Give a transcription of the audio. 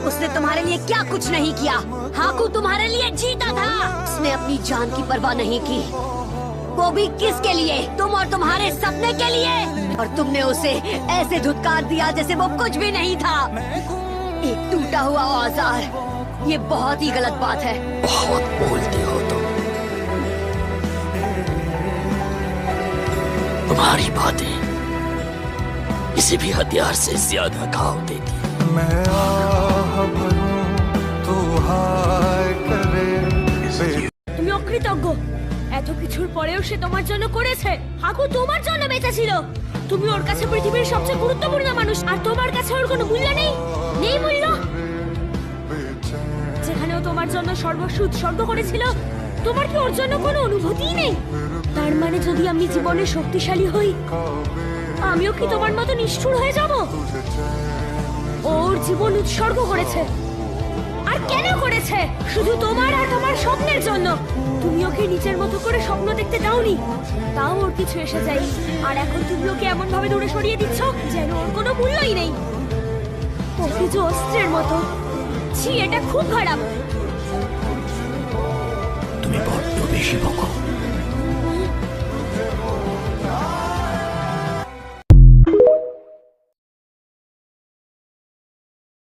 उसने तुम्हारे लिए क्या कुछ नहीं किया। हाकू तुम्हारे लिए जीता था। उसने अपनी जान की परवाह नहीं की, वो भी किसके लिए? तुम और तुम्हारे सपने के लिए। और तुमने उसे ऐसे धुतकार दिया जैसे वो कुछ भी नहीं था। एक टूटा हुआ औजार, ये बहुत ही गलत बात है। बहुत बोलती हो तुम। तुम्हारी बातें किसी भी हथियार से ज्यादा घाव देती है। मैं आह भरूं, तू हाय करे। তুমি অকৃতজ্ঞ। এত কিছুর পরেও সে তোমার জন্য করেছে। হাকু তোমার জন্য বেঁচে ছিল। তুমি ওর কাছে পৃথিবীর সবচেয়ে গুরুত্বপূর্ণ মানুষ, আর তোমার কাছে ওর কোনো মূল্য নেই। নেই মূল্য। যেখানে ও তোমার জন্য সর্বস্ব উৎসর্গ করেছিল, তোমার কি ওর জন্য কোনো অনুভূতিই নেই? তার মানে যদি আমি জীবনে শক্তিশালী হই, আমিও কি তোমার মতো নিষ্ঠুর হয়ে যাব? ওর জীবন উৎসর্গ করেছে। আর কেন করেছে? শুধু তোমার আর তোমার স্বপ্নের জন্য। তুমি ওকে নিজের মতো করে স্বপ্ন দেখতে দাওনি, তাও ওর কিছু এসে যায়। আর এখন তুমি ওকে এমন ভাবে দূরে সরিয়ে দিচ্ছ যেন ওর কোনো মূল্যই নেই। অভিজ অস্ত্রের মতো। ছি, এটা খুব খারাপ। তুমি বড্ড বেশি বকো।